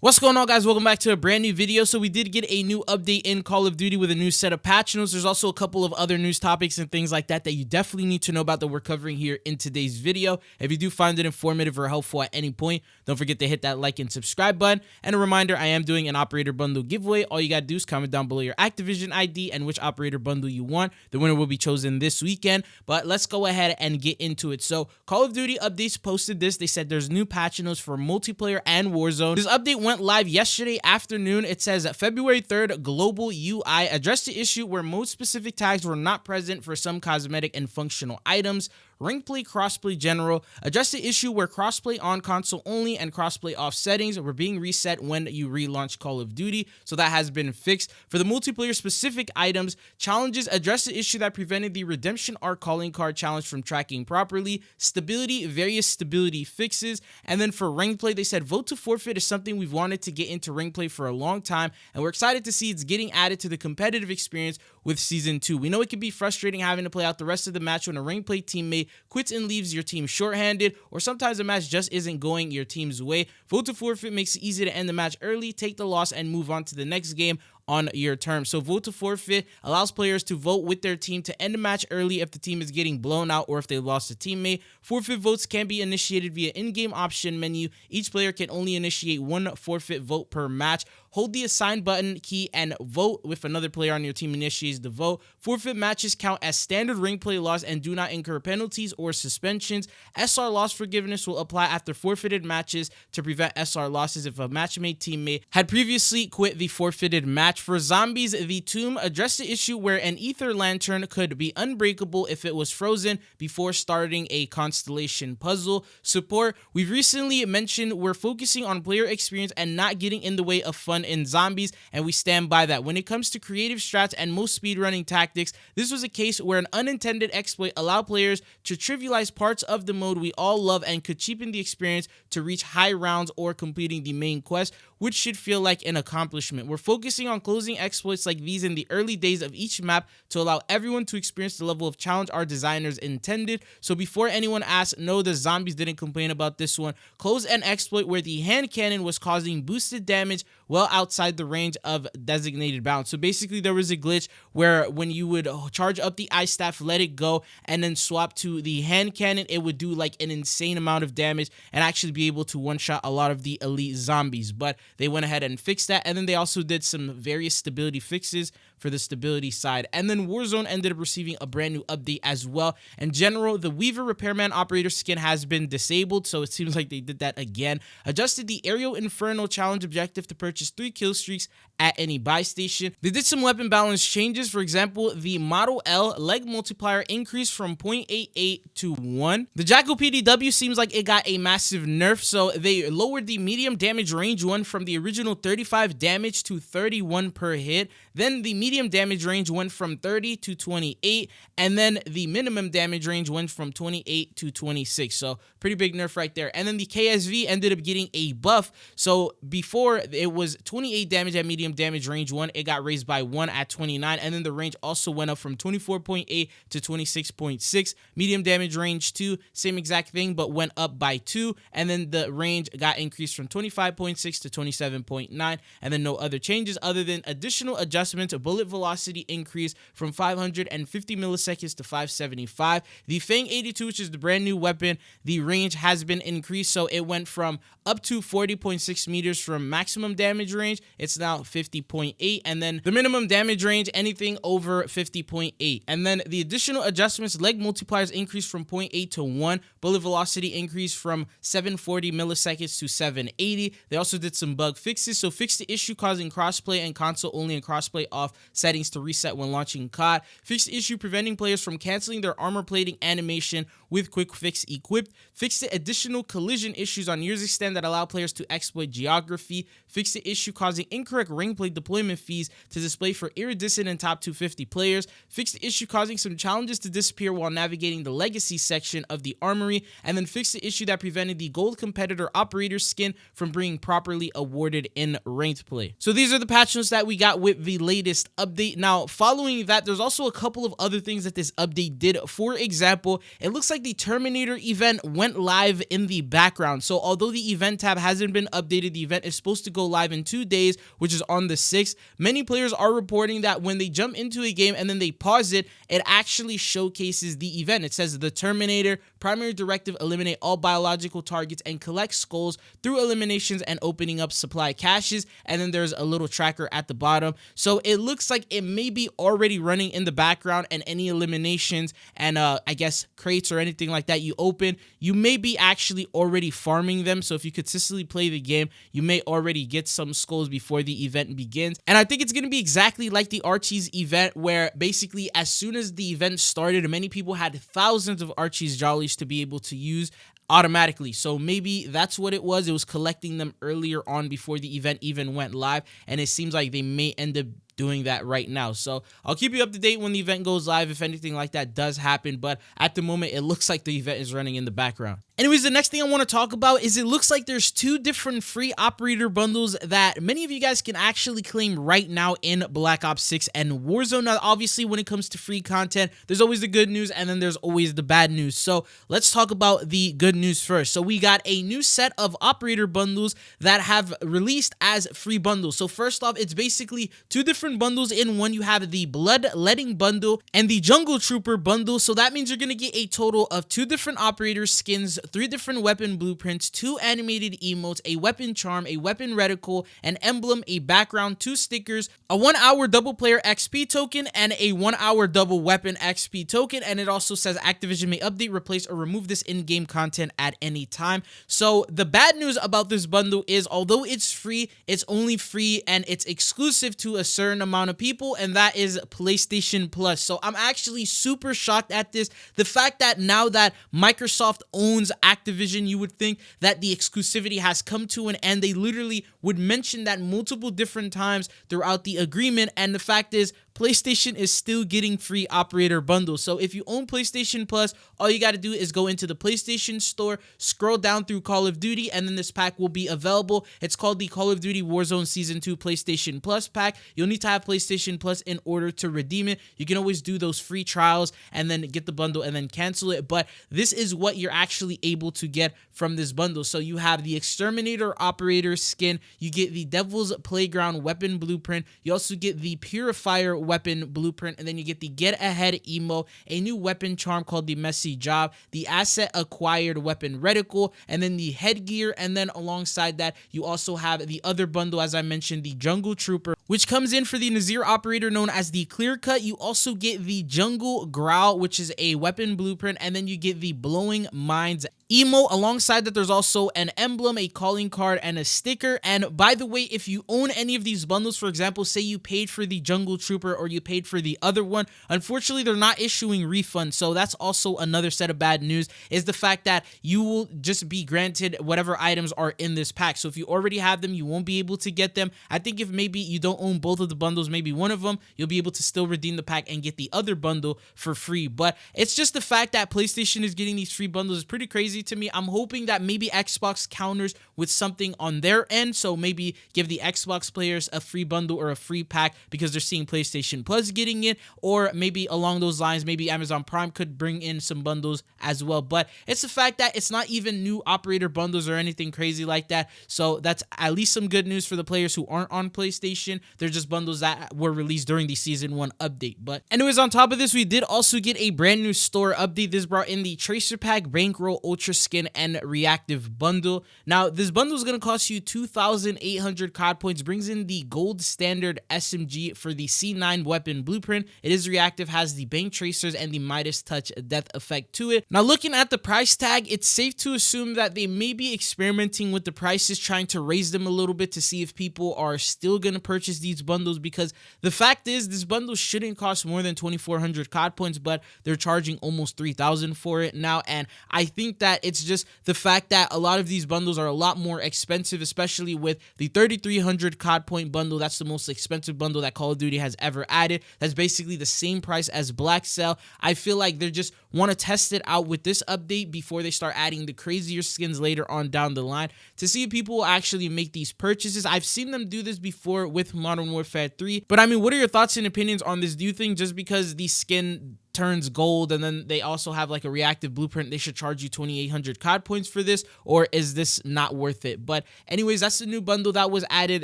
What's going on, guys? Welcome back to a brand new video. So we did get a new update in Call of Duty with a new set of patch notes. There's also a couple of other news topics and things like that that you definitely need to know about that we're covering here in today's video. If you do find it informative or helpful at any point, don't forget to hit that like and subscribe button. And a reminder, I am doing an operator bundle giveaway. All you gotta do is comment down below your Activision ID and which operator bundle you want. The winner will be chosen this weekend. But let's go ahead and get into it. So Call of Duty updates posted this. They said there's new patch notes for multiplayer and Warzone. This update went live yesterday afternoon. It says that February 3rd, global UI addressed the issue where mode specific tags were not present for some cosmetic and functional items. Rank play, crossplay general addressed the issue where crossplay on console only and crossplay off settings were being reset when you relaunch Call of Duty, so that has been fixed. For the multiplayer specific items, challenges addressed the issue that prevented the redemption arc calling card challenge from tracking properly. Stability, various stability fixes. And then for rank play, they said vote to forfeit is something we've wanted to get into rank play for a long time, and we're excited to see it's getting added to the competitive experience with Season 2. We know it can be frustrating having to play out the rest of the match when a rank play teammate quits and leaves your team shorthanded, or sometimes the match just isn't going your team's way. Vote to forfeit makes it easy to end the match early, take the loss, and move on to the next game on your terms. So vote to forfeit allows players to vote with their team to end the match early if the team is getting blown out or if they lost a teammate. Forfeit votes can be initiated via in-game option menu. Each player can only initiate one forfeit vote per match. Hold the assign button key and vote if another player on your team initiates the vote. Forfeit matches count as standard rank play loss and do not incur penalties or suspensions. SR loss forgiveness will apply after forfeited matches to prevent SR losses if a matchmade teammate had previously quit the forfeited match. For zombies, the tomb addressed the issue where an ether lantern could be unbreakable if it was frozen before starting a constellation puzzle. Support, we've recently mentioned we're focusing on player experience and not getting in the way of fun in zombies, and we stand by that. When it comes to creative strats and most speedrunning tactics, this was a case where an unintended exploit allowed players to trivialize parts of the mode we all love and could cheapen the experience to reach high rounds or completing the main quest, which should feel like an accomplishment. We're focusing on closing exploits like these in the early days of each map to allow everyone to experience the level of challenge our designers intended. So before anyone asks, no, the zombies didn't complain about this one. Close an exploit where the hand cannon was causing boosted damage well outside the range of designated bounds. So basically there was a glitch where when you would charge up the ice staff, let it go, and then swap to the hand cannon, it would do like an insane amount of damage and actually be able to one-shot a lot of the elite zombies. But they went ahead and fixed that, and then they also did some various stability fixes for the stability side. And then Warzone ended up receiving a brand new update as well. In general, the Weaver Repairman operator skin has been disabled, so it seems like they did that again. Adjusted the Aerial Inferno challenge objective to purchase 3 kill streaks at any buy station. They did some weapon balance changes. For example, the Model L leg multiplier increased from 0.88 to 1. The Jackal PDW seems like it got a massive nerf, so they lowered the medium damage range one from the original 35 damage to 31 per hit. Then the medium damage range went from 30 to 28, and then the minimum damage range went from 28 to 26. So pretty big nerf right there. And then the KSV ended up getting a buff. So before it was 28 damage at medium damage range 1, it got raised by 1 at 29, and then the range also went up from 24.8 to 26.6. Medium damage range 2, same exact thing, but went up by 2, and then the range got increased from 25.6 to 27.9, and then no other changes other than additional adjustments. Bullet velocity increase from 550 milliseconds to 575. The Fang 82, which is the brand new weapon, the range has been increased, so it went from up to 40.6 meters from maximum damage range. It's now 50.8, and then the minimum damage range, anything over 50.8. And then the additional adjustments, leg multipliers increased from 0.8 to 1. Bullet velocity increased from 740 milliseconds to 780. They also did some bug fixes, so fixed the issue causing crossplay and console only and crossplay off settings to reset when launching COD. Fixed the issue preventing players from canceling their armor plating animation with quick fix equipped. Fixed the additional collision issues on Years Extend that allow players to exploit geography. Fixed the issue causing incorrect ring play deployment fees to display for iridescent and top 250 players. Fixed the issue causing some challenges to disappear while navigating the legacy section of the armory, and then fixed the issue that prevented the gold competitor operator skin from being properly awarded in ranked play. So these are the patch notes that we got with the latest update. Now, following that, there's also a couple of other things that this update did. For example, it looks like the Terminator event went live in the background. So although the event tab hasn't been updated, the event is supposed to go live in 2 days, which is on the 6th. Many players are reporting that when they jump into a game and then they pause it, it actually showcases the event. It says the Terminator primary directive: eliminate all biological targets and collect skulls through eliminations and opening up supply caches. And then there's a little tracker at the bottom. So it looks like it may be already running in the background, and any eliminations and I guess crates or anything like that you open, you may be actually already farming them. So if you consistently play the game, you may already get some skulls before the event begins. And I think it's going to be exactly like the Archie's event, where basically as soon as the event started, many people had thousands of Archie's jollies to be able to use automatically. So maybe that's what it was. It was collecting them earlier on before the event even went live, and it seems like they may end up doing that right now. So I'll keep you up to date when the event goes live if anything like that does happen, but at the moment it looks like the event is running in the background. Anyways, the next thing I want to talk about is it looks like there's 2 different free operator bundles that many of you guys can actually claim right now in Black Ops 6 and Warzone. Now, obviously, when it comes to free content, there's always the good news and then there's always the bad news. So let's talk about the good news first. So we got a new set of operator bundles that have released as free bundles. So first off, it's basically 2 different bundles in one. You have the Bloodletting bundle and the Jungle Trooper bundle. So that means you're going to get a total of 2 different operator skins, 3 different weapon blueprints, 2 animated emotes, a weapon charm, a weapon reticle, an emblem, a background, 2 stickers, a 1-hour double player XP token, and a 1-hour double weapon XP token. And it also says Activision may update, replace, or remove this in-game content at any time. So the bad news about this bundle is, although it's free, it's only free and it's exclusive to a certain amount of people, and that is PlayStation Plus. So I'm actually super shocked at this. The fact that now that Microsoft owns Activision, you would think that the exclusivity has come to an end. They literally would mention that multiple different times throughout the agreement, and the fact is PlayStation is still getting free operator bundles. So if you own PlayStation Plus, all you got to do is go into the PlayStation Store, scroll down through Call of Duty, and then this pack will be available. It's called the Call of Duty Warzone Season 2 PlayStation Plus pack. You'll need to have PlayStation Plus in order to redeem it. You can always do those free trials and then get the bundle and then cancel it, but this is what you're actually able to get from this bundle. So you have the Exterminator operator skin, you get the Devil's Playground weapon blueprint, you also get the Purifier weapon blueprint, and then you get the Get Ahead emo, a new weapon charm called the Messy Job, the Asset Acquired weapon reticle, and then the headgear. And then alongside that, you also have the other bundle, as I mentioned, the Jungle Trooper, which comes in for the Nazir operator known as the Clear Cut. You also get the Jungle Growl, which is a weapon blueprint, and then you get the Blowing Minds emo. Alongside that, there's also an emblem, a calling card, and a sticker. And by the way, if you own any of these bundles, for example, say you paid for the Jungle Trooper or you paid for the other one, unfortunately they're not issuing refunds. So that's also another set of bad news, is the fact that you will just be granted whatever items are in this pack. So if you already have them, you won't be able to get them. I think if maybe you don't own both of the bundles, maybe one of them, you'll be able to still redeem the pack and get the other bundle for free. But it's just the fact that PlayStation is getting these free bundles is pretty crazy to me. I'm hoping that maybe Xbox counters with something on their end, so maybe give the Xbox players a free bundle or a free pack because they're seeing PlayStation Plus getting it, or maybe along those lines, maybe Amazon Prime could bring in some bundles as well. But it's the fact that it's not even new operator bundles or anything crazy like that, so that's at least some good news for the players who aren't on PlayStation. They're just bundles that were released during the Season 1 update. But anyways, on top of this, we did also get a brand new store update. This brought in the Tracer Pack, Bankroll, Ultra Skin, and Reactive bundle. Now, this bundle is going to cost you 2,800 COD points, brings in the gold standard SMG for the C9 weapon blueprint. It is reactive, has the Bank Tracers and the Midas Touch death effect to it. Now, looking at the price tag, it's safe to assume that they may be experimenting with the prices, trying to raise them a little bit to see if people are still going to purchase these bundles, because the fact is this bundle shouldn't cost more than 2,400 COD points, but they're charging almost 3,000 for it now. And I think that that. It's just the fact that a lot of these bundles are a lot more expensive, especially with the 3,300 COD point bundle. That's the most expensive bundle that Call of Duty has ever added. That's basically the same price as Black Cell. I feel like they just want to test it out with this update before they start adding the crazier skins later on down the line to see if people will actually make these purchases. I've seen them do this before with Modern Warfare 3, but I mean, what are your thoughts and opinions on this? Do you think just because the skin turns gold and then they also have like a reactive blueprint, they should charge you 2,800 COD points for this, or is this not worth it? But anyways, that's the new bundle that was added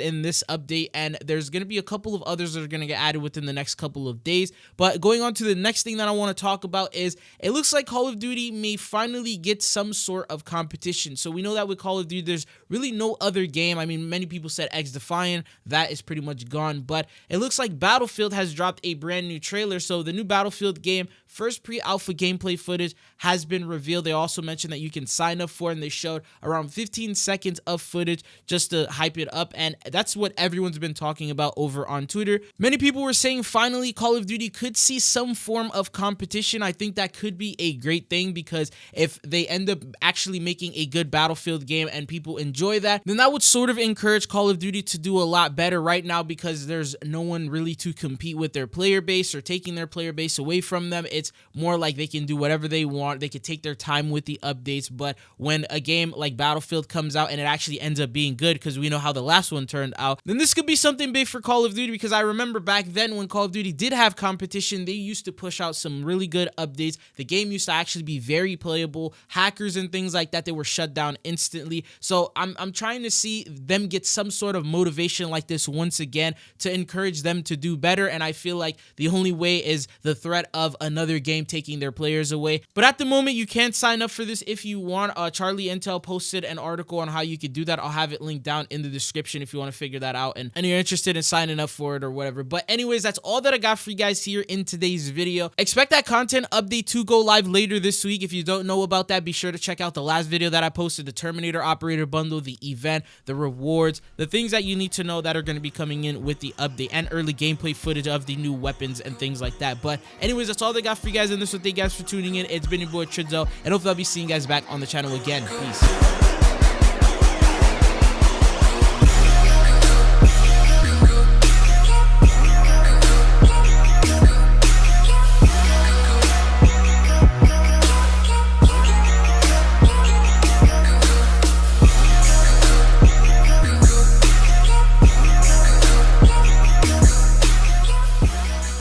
in this update, and there's going to be a couple of others that are going to get added within the next couple of days. But going on to the next thing that I want to talk about is it looks like Call of Duty may finally get some sort of competition. So we know that with Call of Duty there's really no other game. I mean, many people said X Defiant, that is pretty much gone, but it looks like Battlefield has dropped a brand new trailer. So the new Battlefield game first pre-alpha gameplay footage has been revealed. They also mentioned that you can sign up for it, and they showed around 15 seconds of footage just to hype it up, and that's what everyone's been talking about over on Twitter. Many people were saying finally Call of Duty could see some form of competition. I think that could be a great thing, because if they end up actually making a good Battlefield game and people enjoy that, then that would sort of encourage Call of Duty to do a lot better right now, because there's no one really to compete with their player base or taking their player base away from them. It's more like they can do whatever they want. They can take their time with the updates. But when a game like Battlefield comes out and it actually ends up being good, because we know how the last one turned out, then this could be something big for Call of Duty. Because I remember back then when Call of Duty did have competition, they used to push out some really good updates. The game used to actually be very playable. Hackers and things like that, they were shut down instantly. So I'm trying to see them get some sort of motivation like this once again to encourage them to do better. And I feel like the only way is the threat of another game taking their players away. But at the moment, you can sign up for this if you want. Charlie Intel posted an article on how you could do that. I'll have it linked down in the description if you want to figure that out and you're interested in signing up for it or whatever. But anyways, that's all that I got for you guys here in today's video. Expect that content update to go live later this week. If you don't know about that, be sure to check out the last video that I posted, the Terminator operator bundle, the event, the rewards, the things that you need to know that are going to be coming in with the update, and early gameplay footage of the new weapons and things like that. But anyways, that's all they got for you guys in this one. Thank you guys for tuning in. It's been your boy Tridzo, and hopefully I'll be seeing you guys back on the channel again. Peace.